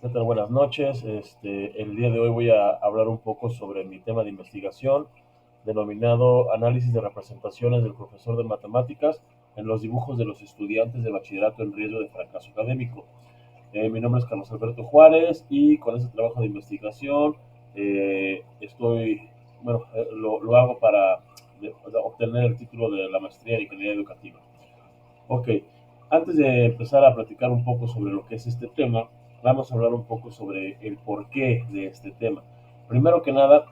¿Qué tal? Buenas noches. El día de hoy voy a hablar un poco sobre mi tema de investigación, denominado Análisis de representaciones del profesor de matemáticas en los dibujos de los estudiantes de bachillerato en riesgo de fracaso académico. Mi nombre es Carlos Alberto Juárez y con este trabajo de investigación lo hago para obtener el título de la maestría en ingeniería educativa. Ok, antes de empezar a platicar un poco sobre lo que es este tema, vamos a hablar un poco sobre el porqué de este tema. Primero que nada,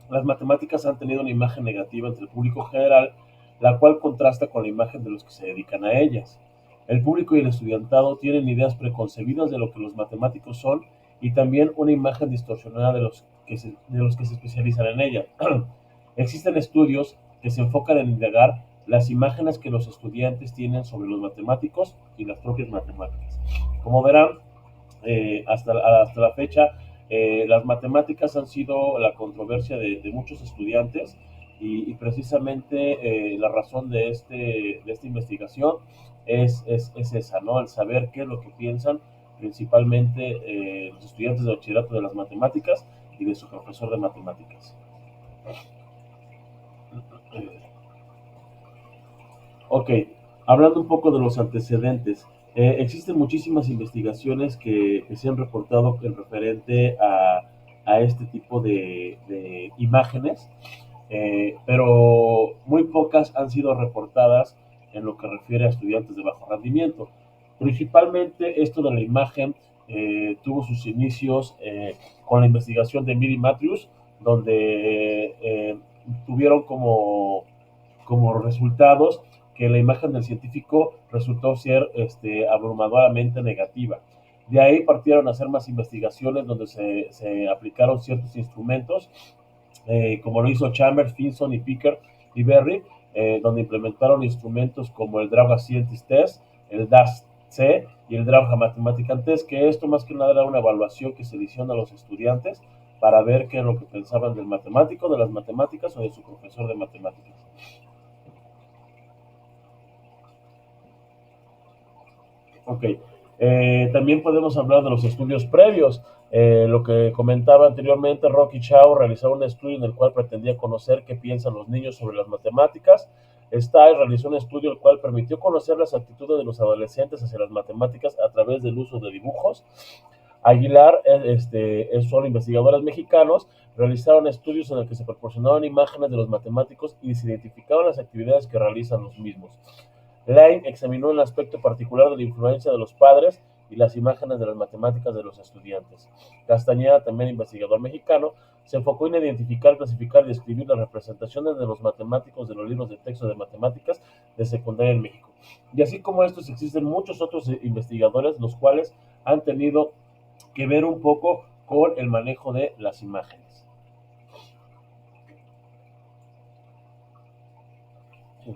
las matemáticas han tenido una imagen negativa entre el público general, la cual contrasta con la imagen de los que se dedican a ellas. El público y el estudiantado tienen ideas preconcebidas de lo que los matemáticos son y también una imagen distorsionada de los que se especializan en ella. Existen estudios que se enfocan en indagar las imágenes que los estudiantes tienen sobre los matemáticos y las propias matemáticas. Como verán, hasta la fecha, las matemáticas han sido la controversia de muchos estudiantes y precisamente la razón de esta investigación es esa, ¿no? El saber qué es lo que piensan principalmente los estudiantes de bachillerato de las matemáticas y de su profesor de matemáticas. Ok, hablando un poco de los antecedentes, existen muchísimas investigaciones que se han reportado en referente a este tipo de imágenes, pero muy pocas han sido reportadas en lo que refiere a estudiantes de bajo rendimiento. Principalmente esto de la imagen tuvo sus inicios con la investigación de Miri Matthews, donde tuvieron como resultados que la imagen del científico resultó ser abrumadoramente negativa. De ahí partieron a hacer más investigaciones donde se aplicaron ciertos instrumentos, como lo hizo Chambers, Finson y Picker y Berry, donde implementaron instrumentos como el Draw Scientist Test, el DAS-C y el Draw Mathematical Test, que esto más que nada era una evaluación que se le hicieron a los estudiantes para ver qué es lo que pensaban del matemático, de las matemáticas o de su profesor de matemáticas. Ok. También podemos hablar de los estudios previos. Lo que comentaba anteriormente, Rocky Chow realizó un estudio en el cual pretendía conocer qué piensan los niños sobre las matemáticas. Style realizó un estudio el cual permitió conocer las actitudes de los adolescentes hacia las matemáticas a través del uso de dibujos. Aguilar, son investigadores mexicanos, realizaron estudios en el que se proporcionaban imágenes de los matemáticos y se identificaban las actividades que realizan los mismos. Lane examinó el aspecto particular de la influencia de los padres y las imágenes de las matemáticas de los estudiantes. Castañeda, también investigador mexicano, se enfocó en identificar, clasificar y describir las representaciones de los matemáticos de los libros de texto de matemáticas de secundaria en México. Y así como estos, existen muchos otros investigadores, los cuales han tenido que ver un poco con el manejo de las imágenes. Sí.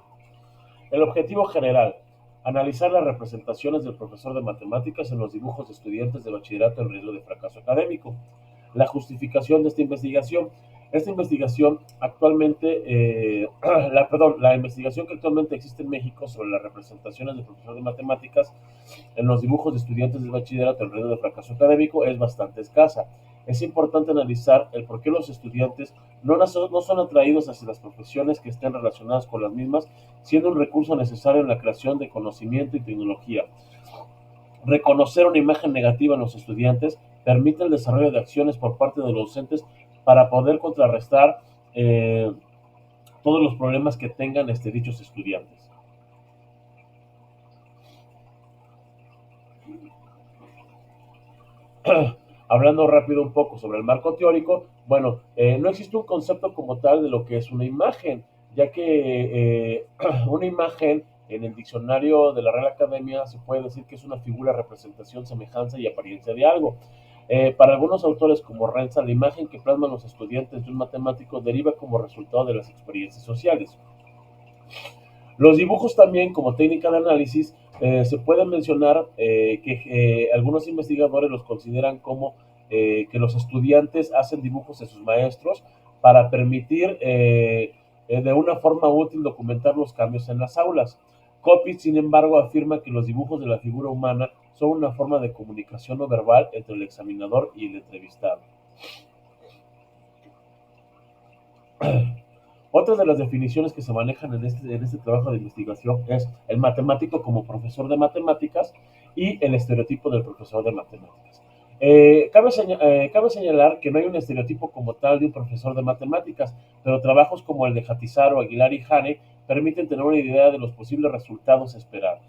El objetivo general: analizar las representaciones del profesor de matemáticas en los dibujos de estudiantes de bachillerato en riesgo de fracaso académico. La justificación de esta investigación. Esta investigación actualmente, la investigación que actualmente existe en México sobre las representaciones del profesor de matemáticas en los dibujos de estudiantes de bachillerato en riesgo de fracaso académico es bastante escasa. Es importante analizar el por qué los estudiantes no son atraídos hacia las profesiones que estén relacionadas con las mismas, siendo un recurso necesario en la creación de conocimiento y tecnología. Reconocer una imagen negativa en los estudiantes permite el desarrollo de acciones por parte de los docentes para poder contrarrestar todos los problemas que tengan dichos estudiantes. Hablando rápido un poco sobre el marco teórico, bueno, no existe un concepto como tal de lo que es una imagen, ya que una imagen en el diccionario de la Real Academia se puede decir que es una figura, representación, semejanza y apariencia de algo. Para algunos autores como Renza, la imagen que plasman los estudiantes de un matemático deriva como resultado de las experiencias sociales. Los dibujos también, como técnica de análisis, se pueden mencionar que algunos investigadores los consideran como que los estudiantes hacen dibujos de sus maestros para permitir de una forma útil documentar los cambios en las aulas. Copy, sin embargo, afirma que los dibujos de la figura humana son una forma de comunicación no verbal entre el examinador y el entrevistado. Otra de las definiciones que se manejan en este trabajo de investigación es el matemático como profesor de matemáticas y el estereotipo del profesor de matemáticas. Cabe señalar que no hay un estereotipo como tal de un profesor de matemáticas, pero trabajos como el de Hatizaro, Aguilar y Hane permiten tener una idea de los posibles resultados esperados.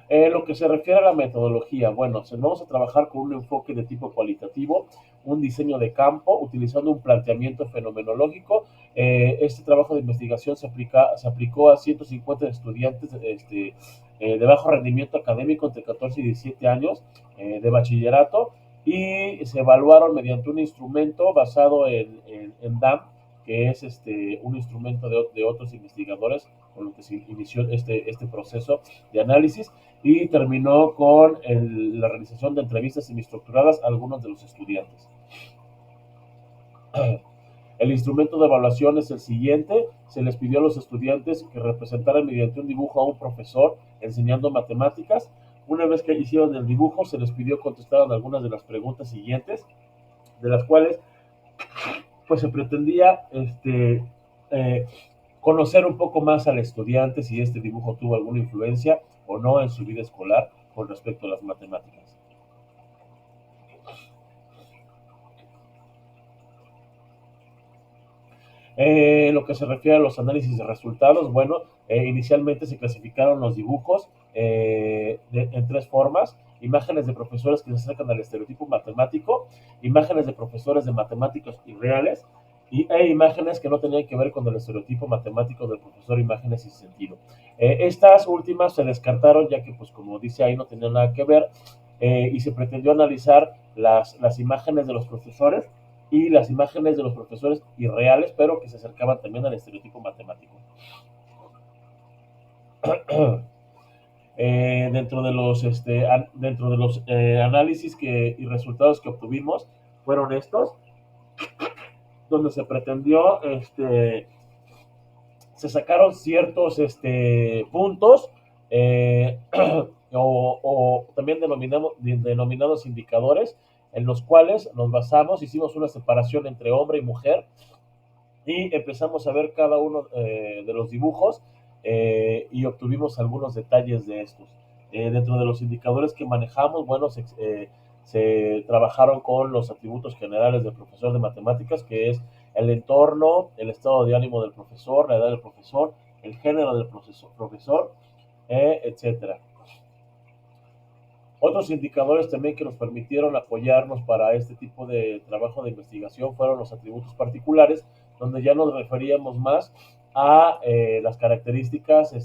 Lo que se refiere a la metodología, bueno, vamos a trabajar con un enfoque de tipo cualitativo, un diseño de campo, utilizando un planteamiento fenomenológico. Este trabajo de investigación se aplicó a 150 estudiantes de bajo rendimiento académico entre 14 y 17 años de bachillerato y se evaluaron mediante un instrumento basado en DAM, que es un instrumento de otros investigadores con lo que se inició este proceso de análisis y terminó con la realización de entrevistas semiestructuradas a algunos de los estudiantes. El instrumento de evaluación es el siguiente. Se les pidió a los estudiantes que representaran mediante un dibujo a un profesor enseñando matemáticas. Una vez que hicieron el dibujo, se les pidió contestaran algunas de las preguntas siguientes, de las cuales pues se pretendía conocer un poco más al estudiante si este dibujo tuvo alguna influencia o no en su vida escolar con respecto a las matemáticas. Lo que se refiere a los análisis de resultados, bueno, inicialmente se clasificaron los dibujos en tres formas: imágenes de profesores que se acercan al estereotipo matemático, imágenes de profesores de matemáticos irreales e imágenes que no tenían que ver con el estereotipo matemático del profesor, imágenes sin sentido. Estas últimas se descartaron ya que, pues como dice ahí, no tenían nada que ver y se pretendió analizar las imágenes de los profesores y las imágenes de los profesores irreales, pero que se acercaban también al estereotipo matemático. Dentro de los análisis y resultados que obtuvimos fueron estos, donde se pretendió, se sacaron ciertos puntos o también denominados indicadores en los cuales nos basamos, hicimos una separación entre hombre y mujer y empezamos a ver cada uno de los dibujos y obtuvimos algunos detalles de estos. Dentro de los indicadores que manejamos, bueno, se trabajaron con los atributos generales del profesor de matemáticas, que es el entorno, el estado de ánimo del profesor, la edad del profesor, el género del profesor, etcétera. Otros indicadores también que nos permitieron apoyarnos para este tipo de trabajo de investigación fueron los atributos particulares, donde ya nos referíamos más a las características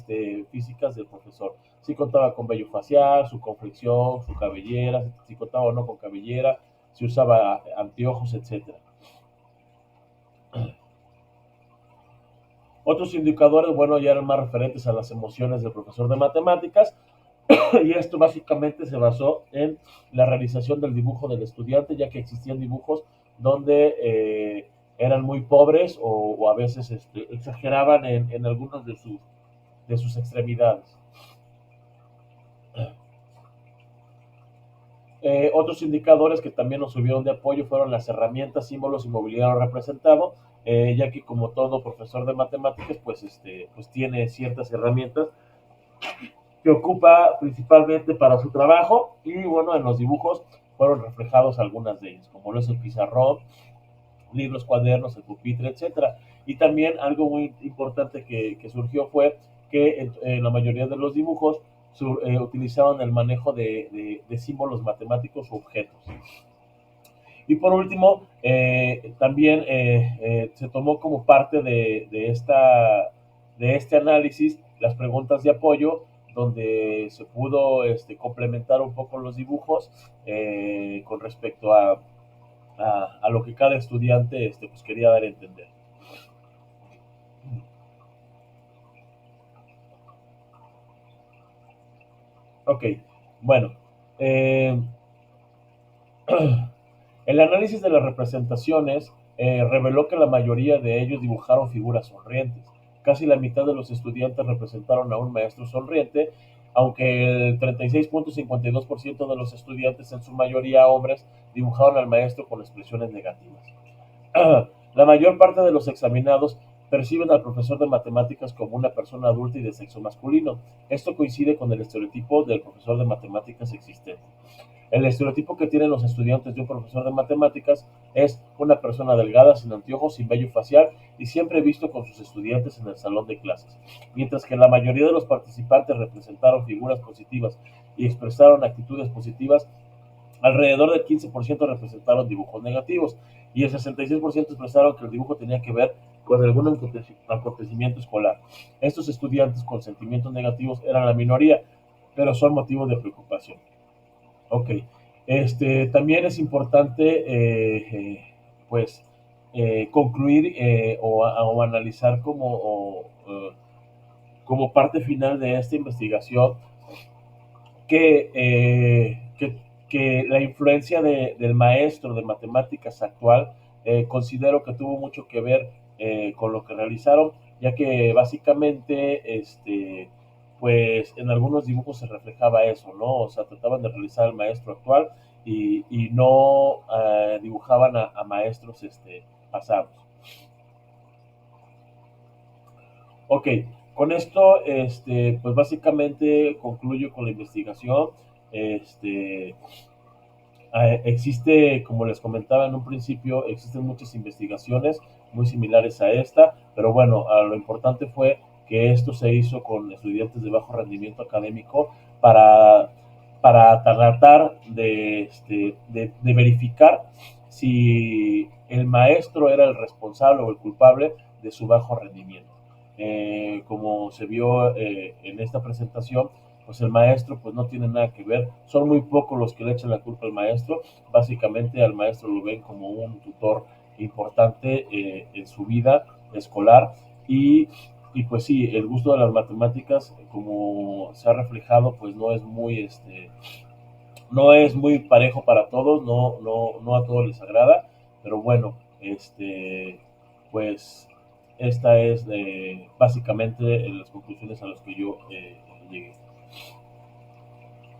físicas del profesor. Si contaba con vello facial, su complexión, su cabellera, si contaba o no con cabellera, si usaba anteojos, etc. Otros indicadores, bueno, ya eran más referentes a las emociones del profesor de matemáticas, y esto básicamente se basó en la realización del dibujo del estudiante, ya que existían dibujos donde eran muy pobres o a veces exageraban en algunos de sus extremidades. Otros indicadores que también nos subieron de apoyo fueron las herramientas, símbolos y mobiliario representado, ya que como todo profesor de matemáticas, pues tiene ciertas herramientas que ocupa principalmente para su trabajo y bueno, en los dibujos fueron reflejados algunas de ellas, como lo es el pizarrón, libros, cuadernos, el pupitre, etcétera. Y también algo muy importante que surgió fue que en la mayoría de los dibujos utilizaban el manejo de símbolos matemáticos o objetos. Y por último, también se tomó como parte de este análisis las preguntas de apoyo, donde se pudo complementar un poco los dibujos con respecto a lo que cada estudiante pues quería dar a entender. Ok, bueno. El análisis de las representaciones reveló que la mayoría de ellos dibujaron figuras sonrientes, casi la mitad de los estudiantes representaron a un maestro sonriente, aunque el 36.52% de los estudiantes, en su mayoría hombres, dibujaron al maestro con expresiones negativas. La mayor parte de los examinados perciben al profesor de matemáticas como una persona adulta y de sexo masculino. Esto coincide con el estereotipo del profesor de matemáticas existente. El estereotipo que tienen los estudiantes de un profesor de matemáticas es una persona delgada, sin anteojos, sin vello facial y siempre visto con sus estudiantes en el salón de clases. Mientras que la mayoría de los participantes representaron figuras positivas y expresaron actitudes positivas, alrededor del 15% representaron dibujos negativos y el 66% expresaron que el dibujo tenía que ver con algún acontecimiento escolar. Estos estudiantes con sentimientos negativos eran la minoría, pero son motivos de preocupación. Ok, también es importante, pues, concluir o analizar como parte final de esta investigación que, que la influencia del maestro de matemáticas actual considero que tuvo mucho que ver con lo que realizaron, ya que básicamente, pues en algunos dibujos se reflejaba eso, ¿no? O sea, trataban de realizar al maestro actual y no dibujaban a maestros pasados. Ok, con esto, pues básicamente concluyo con la investigación. Este, Existe, como les comentaba en un principio, existen muchas investigaciones muy similares a esta, pero bueno, lo importante fue que esto se hizo con estudiantes de bajo rendimiento académico para, para tratar de verificar si el maestro era el responsable o el culpable de su bajo rendimiento. Como se vio en esta presentación, pues el maestro pues no tiene nada que ver, son muy pocos los que le echan la culpa al maestro, básicamente al maestro lo ven como un tutor importante en su vida escolar y pues sí, el gusto de las matemáticas, como se ha reflejado, pues no es muy parejo para todos, no a todos les agrada, pero bueno, pues esta es básicamente las conclusiones a las que yo llegué.